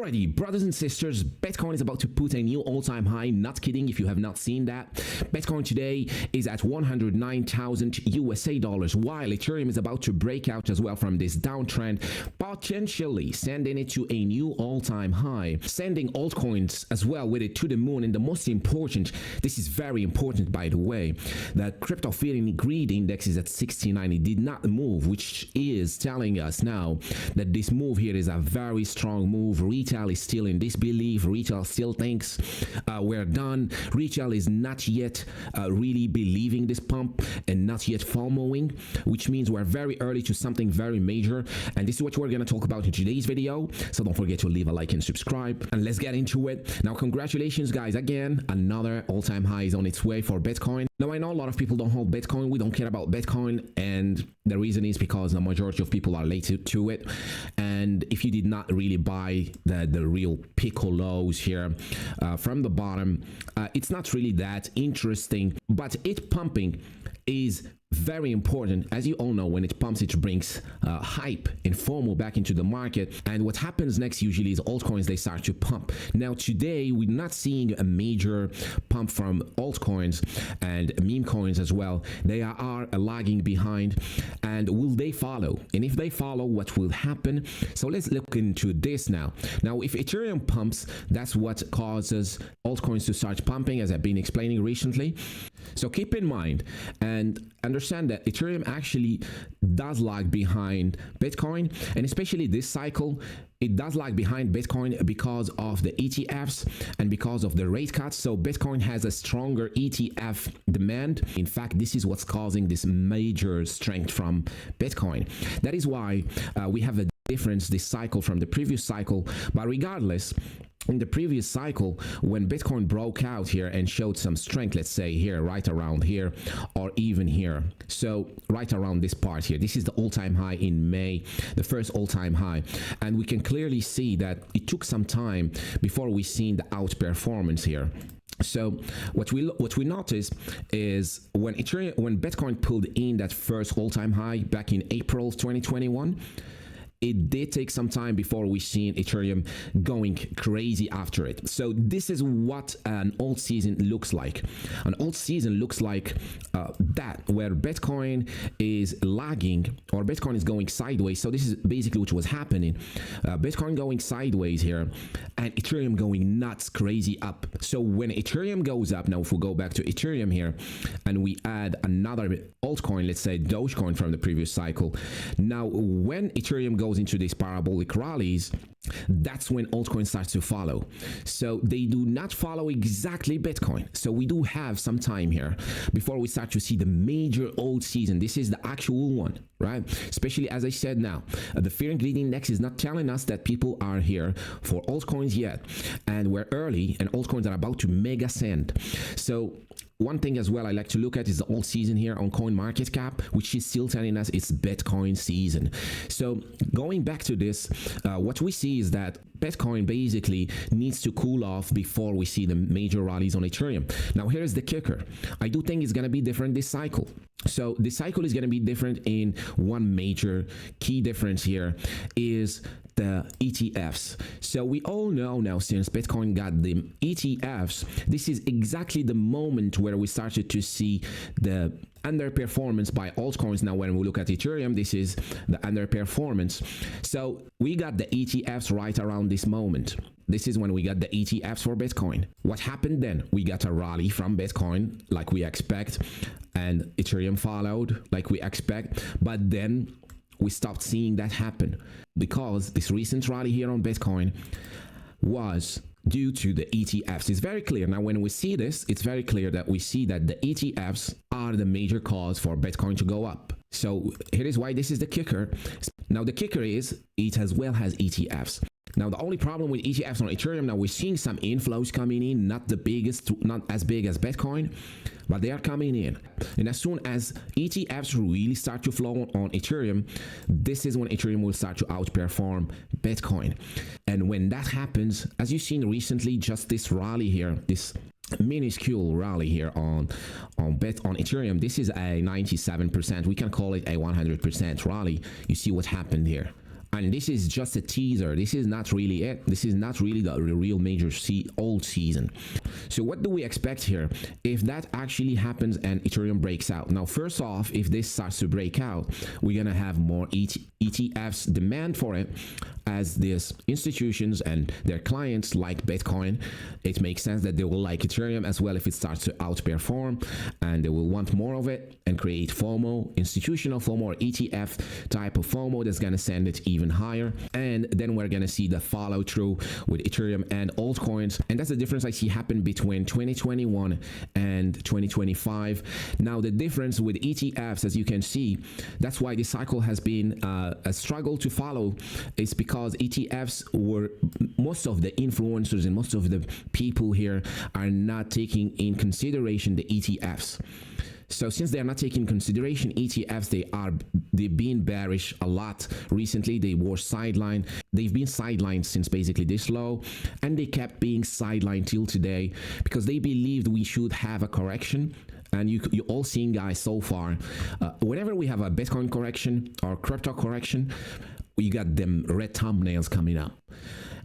Alrighty, brothers and sisters, Bitcoin is about to put a new all-time high. Not kidding if you have not seen that. Bitcoin today is at 109,000 USA dollars, while Ethereum is about to break out as well from this downtrend, potentially sending it to a new all-time high, sending altcoins as well with it to the moon. And the most important, this is very important by the way, the crypto feeling greed index is at 69. It did not move, which is telling us now that this move here is a very strong move. Retail is still in disbelief. Retail still thinks we're done. Retail is not yet really believing this pump and not yet FOMOing, which means we're very early to something very major. And this is what we're going to talk about in today's video. So don't forget to leave a like and subscribe, and let's get into it. Now, congratulations guys, again, another all-time high is on its way for Bitcoin. Now, I know a lot of people don't hold Bitcoin. We don't care about Bitcoin, and the reason is because the majority of people are late to it. And if you did not really buy the real piccolos here from the bottom, it's not really that interesting, but it pumping is very important. As you all know, when it pumps, it brings hype and FOMO back into the market. And what happens next usually is altcoins, they start to pump. Now today, we're not seeing a major pump from altcoins and meme coins as well. They are lagging behind. And will they follow? And if they follow, what will happen? So let's look into this now. Now, if Ethereum pumps, that's what causes altcoins to start pumping, as I've been explaining recently. So keep in mind and understand that Ethereum actually does lag behind Bitcoin, and especially this cycle, it does lag behind Bitcoin because of the ETFs and because of the rate cuts. So Bitcoin has a stronger ETF demand. In fact, this is what's causing this major strength from Bitcoin. That is why we have a difference this cycle from the previous cycle. But regardless, in the previous cycle, when Bitcoin broke out here and showed some strength, let's say here, right around here, or even here, so right around this part here, this is the all-time high in May, the first all-time high, and we can clearly see that it took some time before we seen the outperformance here. So what we notice is when Bitcoin pulled in that first all-time high back in April 2021, it did take some time before we seen Ethereum going crazy after it. So this is what an alt season looks like. An alt season looks like that, where Bitcoin is lagging or Bitcoin is going sideways. So this is basically what was happening. Bitcoin going sideways here and Ethereum going nuts crazy up. So when Ethereum goes up, now if we go back to Ethereum here and we add another altcoin, let's say Dogecoin from the previous cycle. Now when Ethereum goes into these parabolic rallies, that's when altcoins start to follow. So they do not follow exactly Bitcoin. So we do have some time here before we start to see the major alt season. This is the actual one, right? Especially as I said now, the fear and greed index is not telling us that people are here for altcoins yet. And we're early and altcoins are about to mega send. So one thing as well I like to look at is the alt season here on CoinMarketCap, which is still telling us it's Bitcoin season. So going back to this, what we see is that Bitcoin basically needs to cool off before we see the major rallies on Ethereum. Now here's the kicker. I do think it's going to be different this cycle. So this cycle is going to be different in one major key difference here is the ETFs. So we all know now, since Bitcoin got the ETFs, this is exactly the moment where we started to see the underperformance by altcoins. Now when we look at Ethereum, this is the underperformance. So we got the ETFs right around this moment. This is when we got the ETFs for Bitcoin. What happened then? We got a rally from Bitcoin like we expect, and Ethereum followed like we expect, but then we stopped seeing that happen because this recent rally here on Bitcoin was due to the ETFs. It's very clear. Now, when we see this, it's very clear that we see that the ETFs are the major cause for Bitcoin to go up. So here is why this is the kicker. Now, the kicker is it as well has ETFs. Now, the only problem with ETFs on Ethereum, now we're seeing some inflows coming in, not the biggest, not as big as Bitcoin, but they are coming in. And as soon as ETFs really start to flow on Ethereum, this is when Ethereum will start to outperform Bitcoin. And when that happens, as you've seen recently, just this rally here, this minuscule rally here on Ethereum, this is a 97%. We can call it a 100% rally. You see what happened here. And this is just a teaser. This is not really it. This is not really the real major old season. So what do we expect here if that actually happens and Ethereum breaks out? Now, first off, if this starts to break out, we're going to have more ETFs demand for it, as these institutions and their clients like Bitcoin. It makes sense that they will like Ethereum as well if it starts to outperform, and they will want more of it and create FOMO, institutional FOMO or ETF type of FOMO that's going to send it even higher. And then we're going to see the follow through with Ethereum and altcoins. And that's the difference I see happen between 2021 and 2025. Now, the difference with ETFs, as you can see, that's why this cycle has been a struggle to follow, is because ETFs were, most of the influencers and most of the people here are not taking in consideration the ETFs. So since they are not taking consideration ETFs, they've been bearish a lot recently. They were sidelined. They've been sidelined since basically this low, and they kept being sidelined till today because they believed we should have a correction. And you all seen, guys, so far, whenever we have a Bitcoin correction or crypto correction, you got them red thumbnails coming up.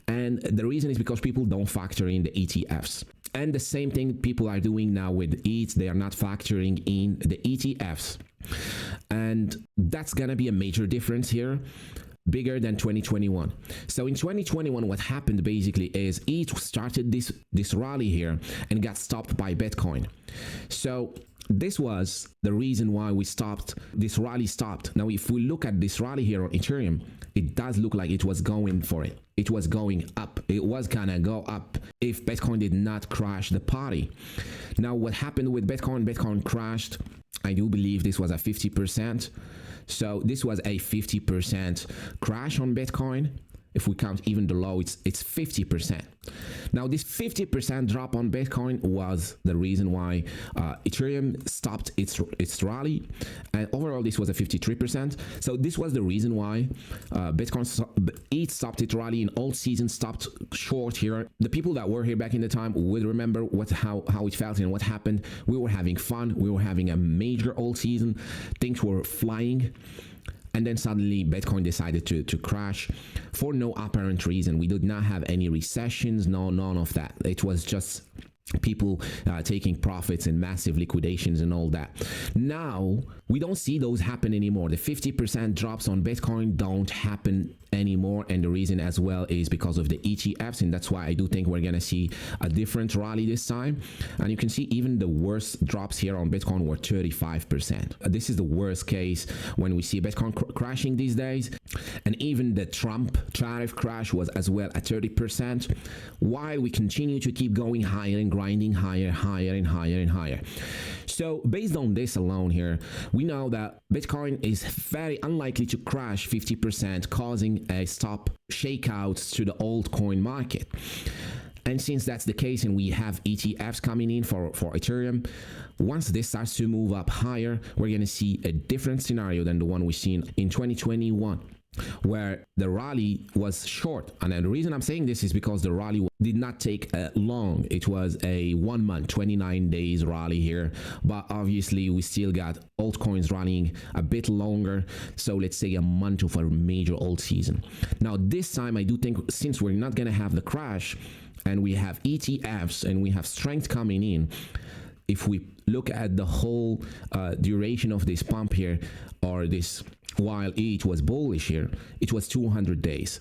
And the reason is because people don't factor in the ETFs. And the same thing people are doing now with ETH. They are not factoring in the ETFs. And that's going to be a major difference here, bigger than 2021. So in 2021, what happened basically is ETH started this rally here and got stopped by Bitcoin. So this was the reason why this rally stopped. Now, if we look at this rally here on Ethereum, it does look like it was going for it. It was going up. It was gonna go up if Bitcoin did not crash the party. Now, what happened with Bitcoin? Bitcoin crashed. I do believe this was a 50%. So this was a 50% crash on Bitcoin. If we count even the low, it's 50%. Now, this 50% drop on Bitcoin was the reason why Ethereum stopped its rally, and overall this was a 53%. So this was the reason why ETH stopped its rally in alt season, stopped short here. The people that were here back in the time would remember how it felt and what happened. We were having fun. We were having a major alt season. Things were flying. And then suddenly Bitcoin decided to crash for no apparent reason. We did not have any recessions, none of that. It was just people taking profits and massive liquidations and all that. Now, we don't see those happen anymore. The 50% drops on Bitcoin don't happen anymore, and the reason as well is because of the ETFs, and that's why I do think we're gonna see a different rally this time. And you can see even the worst drops here on Bitcoin were 35%. This is the worst case when we see Bitcoin crashing these days. And even the Trump tariff crash was as well at 30%, while we continue to keep going higher and grinding higher and higher. So based on this alone here, we know that Bitcoin is very unlikely to crash 50%, causing a stop shakeouts to the altcoin market. And since that's the case and we have ETFs coming in for Ethereum, once this starts to move up higher, we're going to see a different scenario than the one we've seen in 2021. Where the rally was short. And the reason I'm saying this is because the rally did not take long. It was a 1 month, 29 days rally here. But obviously, we still got altcoins running a bit longer. So let's say a month of a major alt season. Now, this time, I do think since we're not going to have the crash and we have ETFs and we have strength coming in, if we look at the whole duration of this pump here, or this, while ETH was bullish here, it was 200 days.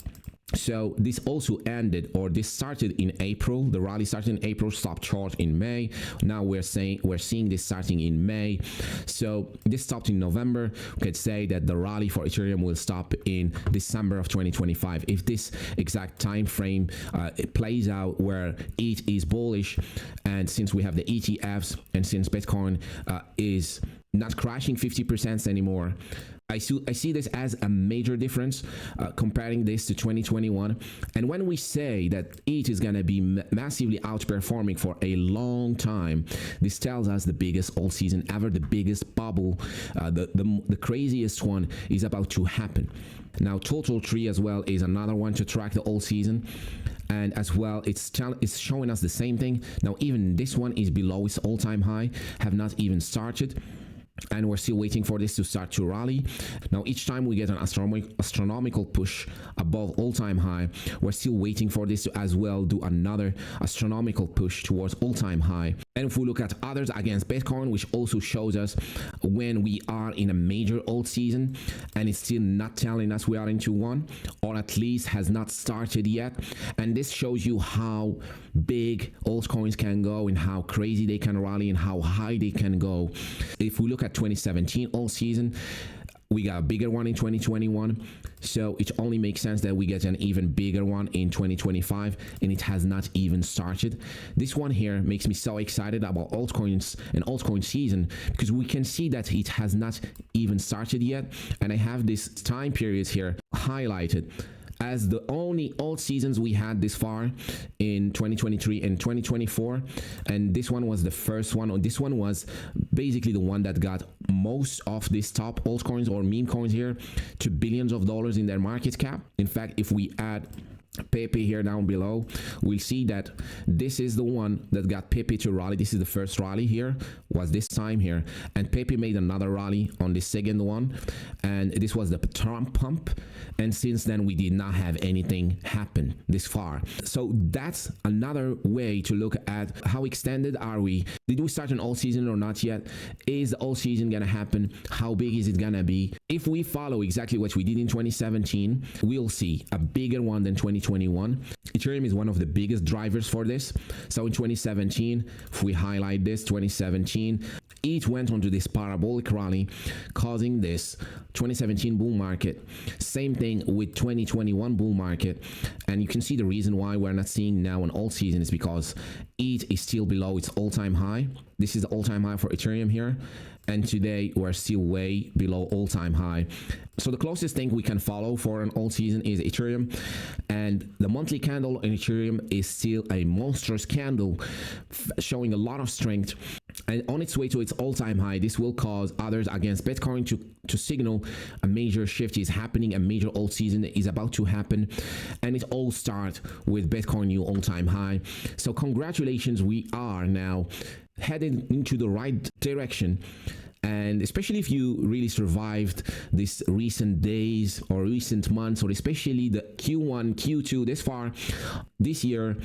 So this also ended, or this started in April. The rally started in April, stopped short in May. Now we're seeing this starting in May. So this stopped in November. We could say that the rally for Ethereum will stop in December of 2025. If this exact time frame it plays out where ETH is bullish, and since we have the ETFs, and since Bitcoin is not crashing 50% anymore, I see this as a major difference comparing this to 2021. And when we say that ETH is going to be massively outperforming for a long time, this tells us the biggest alt season ever, the biggest bubble, the craziest one is about to happen. Now, Total Tree as well is another one to track the alt season. And as well, it's showing us the same thing. Now, even this one is below its all-time high, have not even started. and we're still waiting for this to start to rally. Now each time we get an astronomical push above all-time high, we're still waiting for this to as well do another astronomical push towards all-time high. And if we look at others against Bitcoin, which also shows us when we are in a major alt season, and it's still not telling us we are into one, or at least has not started yet. And this shows you how big altcoins can go and how crazy they can rally and how high they can go. If we look at 2017 alt season, we got a bigger one in 2021, so it only makes sense that we get an even bigger one in 2025, and it has not even started. This one here makes me so excited about altcoins and altcoin season, because we can see that it has not even started yet, and I have this time period here highlighted as the only alt seasons we had this far in 2023 and 2024, and this one was the first one, or this one was basically the one that got most of these top altcoins or meme coins here to billions of dollars in their market cap. In fact, if we add Pepe here down below, we'll see that this is the one that got Pepe to rally. This is the first rally here, was this time here, and Pepe made another rally on the second one, and this was the Trump pump, and since then we did not have anything happen this far. So that's another way to look at how extended are we. Did we start an alt season or not yet? Is the alt season gonna happen? How big is it gonna be? If we follow exactly what we did in 2017, we'll see a bigger one than 2021. Ethereum is one of the biggest drivers for this. So in 2017, if we highlight this, 2017, it went onto this parabolic rally, causing this 2017 bull market. Same thing with 2021 bull market. And you can see the reason why we're not seeing now an alt season is because it is still below its all-time high. This is the all-time high for Ethereum here. And today we're still way below all-time high. So the closest thing we can follow for an alt season is Ethereum, and the monthly candle in Ethereum is still a monstrous candle showing a lot of strength and on its way to its all-time high. This will cause others against Bitcoin to signal a major shift is happening, a major alt season is about to happen, and it all starts with Bitcoin new all-time high. So congratulations, we are now heading into the right direction. And especially if you really survived these recent days or recent months, or especially the Q1, Q2 this far this year,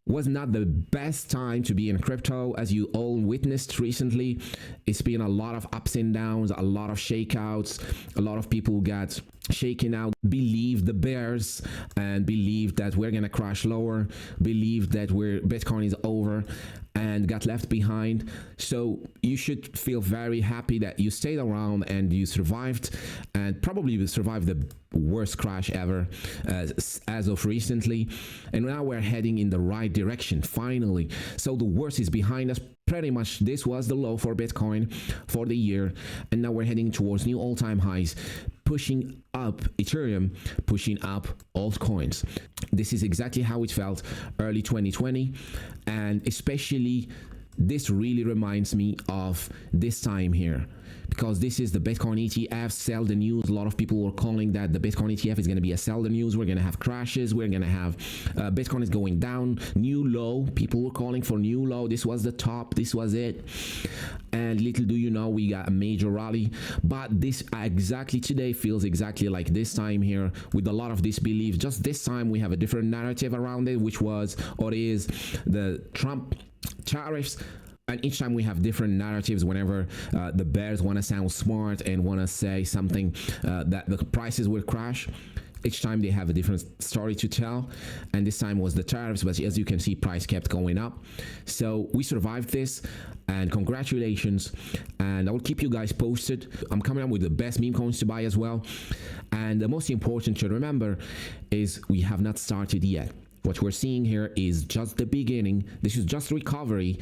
was not the best time to be in crypto, as you all witnessed recently. It's been a lot of ups and downs, a lot of shakeouts, a lot of people got shaken out, believed the bears and believed that we're gonna crash lower, believed that Bitcoin is over, and got left behind. So you should feel very happy that you stayed around and you survived, and probably survived the worst crash ever as of recently. And now we're heading in the right direction finally. So the worst is behind us. Pretty much this was the low for Bitcoin for the year, and now we're heading towards new all-time highs, pushing up Ethereum, pushing up altcoins. This is exactly how it felt early 2020, and especially this really reminds me of this time here, because this is the Bitcoin ETF, sell the news. A lot of people were calling that the Bitcoin ETF is going to be a sell the news. We're going to have crashes. We're going to have Bitcoin is going down, new low. People were calling for new low. This was the top. This was it. And little do you know, we got a major rally. But this exactly today feels exactly like this time here, with a lot of disbelief. Just this time we have a different narrative around it, which was or is the Trump tariffs. And each time we have different narratives whenever the bears want to sound smart and want to say something that the prices will crash. Each time they have a different story to tell, and this time was the tariffs, but as you can see, price kept going up. So we survived this, and congratulations, and I will keep you guys posted. I'm coming up with the best meme coins to buy as well, and the most important to remember is we have not started yet. What we're seeing here is just the beginning. This is just recovery,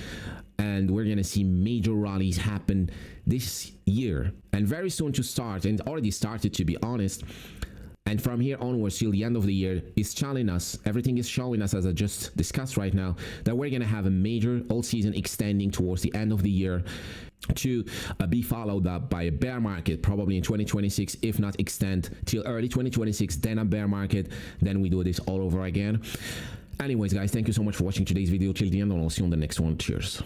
and we're gonna see major rallies happen this year and very soon to start, and already started, to be honest. And from here onwards till the end of the year is telling us, everything is showing us, as I just discussed right now, that we're going to have a major alt season extending towards the end of the year to be followed up by a bear market probably in 2026, if not extend till early 2026, then a bear market, then we do this all over again. Anyways guys, thank you so much for watching today's video till the end, and I'll see you on the next one. Cheers.